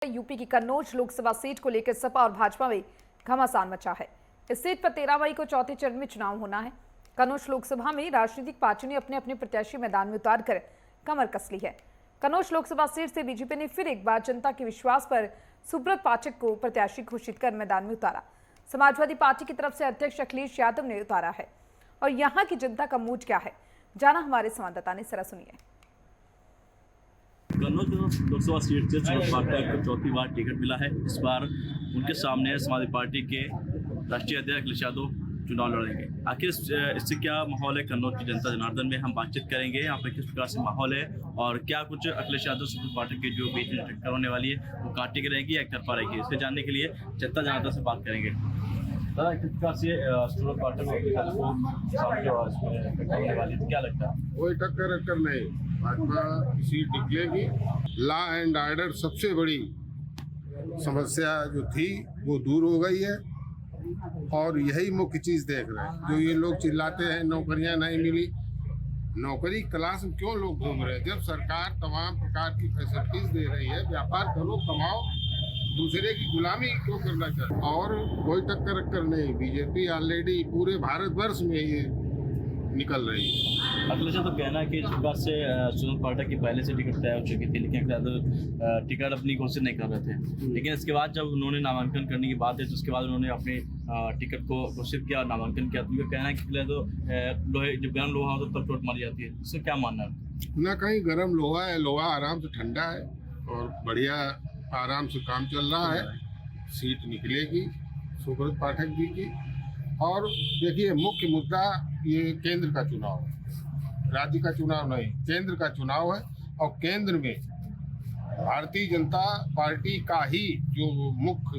UP की Kannauj Lok Sabha seat को लेकर सपा और भाजपा में घमासान मचा है। इस सीट पर 13 मई को चौथे चरण में चुनाव होना है। कन्नौज लोकसभा में राजनीतिक पार्टियों ने अपने अपने प्रत्याशी मैदान में उतारकर कमर कस ली है। कन्नौज लोकसभा सीट से बीजेपी ने फिर एक बार जनता के विश्वास पर सुब्रत पाठक को प्रत्याशी घोषित कर मैदान में उतारा। समाजवादी पार्टी की तरफ से अध्यक्ष अखिलेश यादव ने उतारा है। और यहाँ की जनता का मूड क्या है, जाना हमारे संवाददाता ने। जरा सुनिए। कन्नौज लोकसभा सीट से सुब्रत पाठक को चौथी बार टिकट मिला है। इस बार उनके सामने समाजवादी पार्टी के राष्ट्रीय अध्यक्ष अखिलेश यादव चुनाव लड़ेंगे। आखिर इससे क्या माहौल है कन्नौज की जनता जनार्दन में, हम बातचीत करेंगे यहाँ पर किस प्रकार से माहौल है और क्या कुछ अखिलेश यादव सुब्रत पाठक के जो बीच में टक्कर होने वाली है वो कांटे की रहेगी या एकतरफा रहेगी, इसे जानने के लिए जनता जनार्दन से बात करेंगे। किस प्रकार से सुब्रत पाठक होने वाली है, क्या लगता है? कोई टक्कर नहीं, भाजपा की सीट निकलेगी। लॉ एंड ऑर्डर सबसे बड़ी समस्या जो थी वो दूर हो गई है और यही मुख्य चीज देख रहे हैं। जो ये लोग चिल्लाते हैं नौकरियां नहीं मिली, नौकरी तलाश में क्यों लोग घूम रहे हैं? जब सरकार तमाम प्रकार की फैसिलिटीज दे रही है, व्यापार करो, कमाओ, दूसरे की गुलामी क्यों करना चाहते? और कोई टक्कर नहीं, बीजेपी ऑलरेडी पूरे भारतवर्ष में ये निकल रही है। अखिलेश तो कहना है कि इस प्रकार से सुब्रत पाठक की पहले से टिकट तय हो चुकी थी, लेकिन टिकट अपनी घोषित नहीं कर रहे थे। लेकिन इसके बाद जब उन्होंने नामांकन करने की बात है तो उसके बाद उन्होंने अपने टिकट को घोषित किया और नामांकन किया। तो कहना है कि पहले तो लोहे जब गर्म लोहा होता तब चोट मारी जाती है, इससे क्या मानना है? ना कहीं गर्म लोहा है, लोहा आराम से ठंडा है और बढ़िया आराम से काम चल रहा है। सीट निकलेगी सुब्रत पाठक जी की। और देखिए, मुख्य मुद्दा ये केंद्र का चुनाव है, राज्य का चुनाव नहीं, केंद्र का चुनाव है। और केंद्र में भारतीय जनता पार्टी का ही जो मुख्य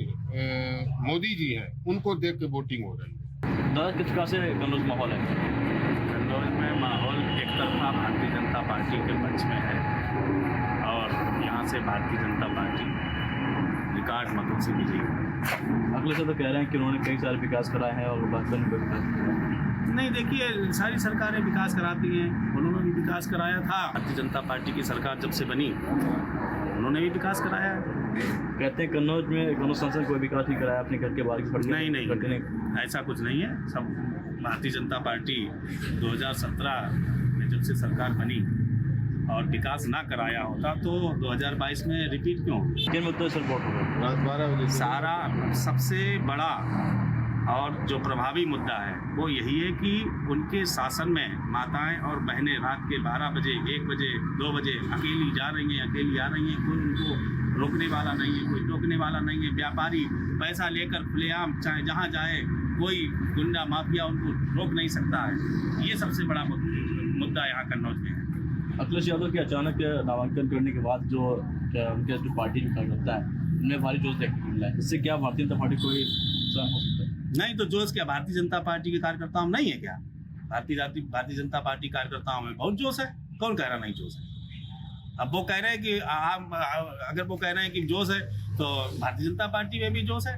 मोदी जी हैं उनको देख के वोटिंग हो रही है। दादा किस प्रकार से कन्नौज माहौल है? कन्नौज में माहौल एक तरफा भारतीय जनता पार्टी के पक्ष में है और यहाँ से भारतीय जनता पार्टी रिकॉर्ड मतों से विजयी। अखिलेश तो कह रहे हैं कि उन्होंने कई सारे विकास कराए हैं और भाजपा ने विकास नहीं, देखिए, सारी सरकारें विकास कराती हैं, उन्होंने भी विकास कराया था। भारतीय जनता पार्टी की सरकार जब से बनी उन्होंने भी विकास कराया। कहते हैं कन्नौज में कन्नौज सांसद कोई विकास नहीं कराया अपने घर के बाहर की। नहीं, ऐसा कुछ नहीं है। सब भारतीय जनता पार्टी 2017 में जब से सरकार बनी और विकास ना कराया होता तो 2022 में रिपीट क्यों? किन मुद्दों से सपोर्ट होगा? सारा सबसे बड़ा और जो प्रभावी मुद्दा है वो यही है कि उनके शासन में माताएं और बहनें रात के 12 बजे, 1 बजे, 2 बजे अकेली जा रही हैं, अकेली आ रही हैं। कोई उनको रोकने वाला नहीं है, कोई टोकने वाला नहीं है। व्यापारी पैसा लेकर खुलेआम चाहे जहाँ जाए, कोई गुंडा माफिया उनको रोक नहीं सकता है। ये सबसे बड़ा मुद्दा यहाँ कन्नौज में है। अखिलेश यादव के अचानक नामांकन करने के बाद जो उनके जो पार्टी में कार्यकर्ता है उन्हें भारी जोश देखने को मिला है। इससे क्या भारतीय जनता पार्टी को नुकसान हो सकता है? नहीं तो जोश क्या भारतीय जनता पार्टी के कार्यकर्ताओं में नहीं है क्या? भारतीय जनता पार्टी कार्यकर्ताओं में बहुत जोश है। कौन कह रहा नहीं जोश है? अब वो कह रहे हैं कि अगर वो कह रहे हैं कि जोश है तो भारतीय जनता पार्टी में भी जोश है।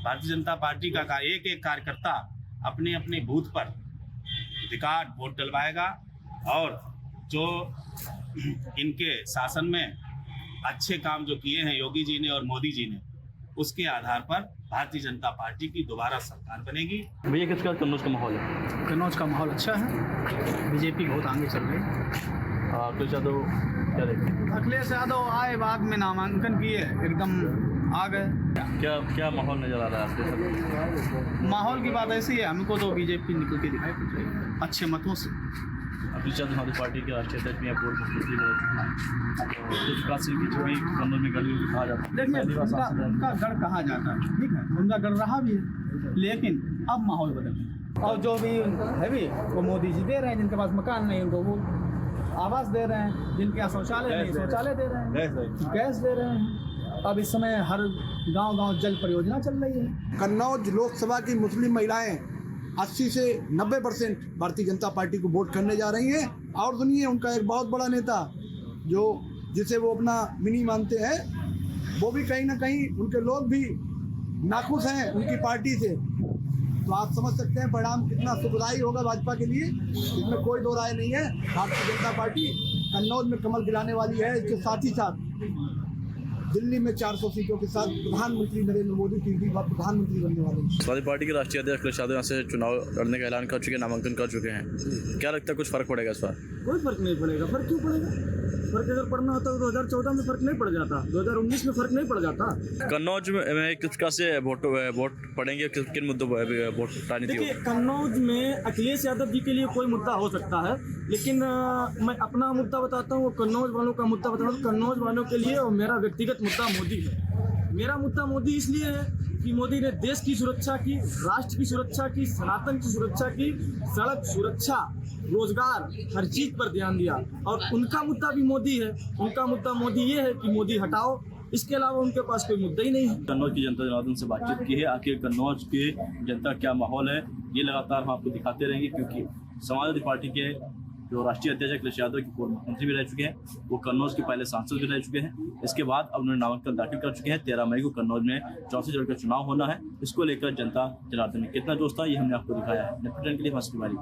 भारतीय जनता पार्टी का एक एक कार्यकर्ता अपने अपने बूथ पर रिकॉर्ड वोट डलवाएगा और जो इनके शासन में अच्छे काम जो किए हैं योगी जी ने और मोदी जी ने, उसके आधार पर भारतीय जनता पार्टी की दोबारा सरकार बनेगी। भैया किस प्रकार कन्नौज का माहौल है? कन्नौज का माहौल अच्छा है, बीजेपी बहुत आगे चल रही है। अखिलेश यादव क्या देखते हैं? अखिलेश यादव आए बाद में नामांकन किए, एकदम आ गए। क्या माहौल नजर आ रहा है आपके? माहौल की बात ऐसी है, हमको तो बीजेपी निकल के दिखाई पड़ रही है अच्छे मतों से। अखिलेश यादव समाजवादी पार्टी के राष्ट्रीय अध्यक्ष में पूर्व मुख्यमंत्री कुछ काशी बीच में कन्नौज में गढ़ कहा जाता है। देखिए, उनका गढ़ कहा जाता है, ठीक है, उनका गढ़ रहा भी है, लेकिन अब माहौल बदल गया। और जो भी है भी वो मोदी जी दे रहे हैं। जिनके पास मकान नहीं उनको वो आवास दे रहे हैं, जिनके यहाँ शौचालय नहीं शौचालय दे रहे हैं, गैस दे रहे हैं। अब इस समय हर गांव जल परियोजना चल रही है। कन्नौज लोकसभा की मुस्लिम महिलाएं 80 से 90% भारतीय जनता पार्टी को वोट करने जा रही हैं। और सुनिए, उनका एक बहुत बड़ा नेता जो जिसे वो अपना मिनी मानते हैं, वो भी कहीं ना कहीं उनके लोग भी नाखुश हैं उनकी पार्टी से। तो आप समझ सकते हैं परिणाम कितना सुखदायी होगा भाजपा के लिए, इसमें कोई दो राय नहीं है। भारतीय जनता पार्टी कन्नौज में कमल खिलाने वाली है। इसके साथ ही साथ दिल्ली में 400 सीटों के साथ प्रधानमंत्री नरेंद्र मोदी तीसरी बार प्रधानमंत्री बनने वाले हैं। समाजवादी पार्टी के राष्ट्रीय अध्यक्ष अखिलेश यादव यहाँ से चुनाव लड़ने का ऐलान कर चुके हैं, नामांकन कर चुके हैं। क्या लगता है कुछ फर्क पड़ेगा इस बार? कोई फर्क नहीं पड़ेगा। फर्क क्यों पड़ेगा? फर्क अगर पड़ना होता तो 2014 में फर्क नहीं पड़ जाता, 2019 में फर्क नहीं पड़ जाता। कन्नौज में किस प्रकार से वोट पड़ेंगे, किन मुद्दों पर वोट राजनीति देखिए, होगी? कन्नौज में अखिलेश यादव जी के लिए कोई मुद्दा हो सकता है, लेकिन मैं अपना मुद्दा बताता हूँ, वो कन्नौज वालों का मुद्दा बताता हूँ। कन्नौज वालों के लिए और मेरा व्यक्तिगत मुद्दा मोदी है। मेरा मुद्दा मोदी इसलिए है कि मोदी ने देश की सुरक्षा की, राष्ट्र की सुरक्षा की, सनातन की सुरक्षा की, सड़क सुरक्षा, रोजगार, हर चीज पर ध्यान दिया। और उनका मुद्दा भी मोदी है। उनका मुद्दा मोदी ये है कि मोदी हटाओ, इसके अलावा उनके पास कोई मुद्दा ही नहीं है। कन्नौज की जनता जनार्दन से बातचीत की है, आखिर कन्नौज की जनता क्या माहौल है, ये लगातार हम आपको दिखाते रहेंगे, क्योंकि समाजवादी पार्टी के जो राष्ट्रीय अध्यक्ष अखिलेश यादव की पूर्व मुख्यमंत्री भी रह चुके हैं, वो कन्नौज के पहले सांसद भी रह चुके हैं। इसके बाद अब उन्होंने नामांकन दाखिल कर चुके हैं। 13 मई को कन्नौज में चौथे चरण का चुनाव होना है। इसको लेकर जनता जनार्दन में कितना जोश था, ये हमने आपको दिखाया है। नेपटन के लिए मस्ती वाली।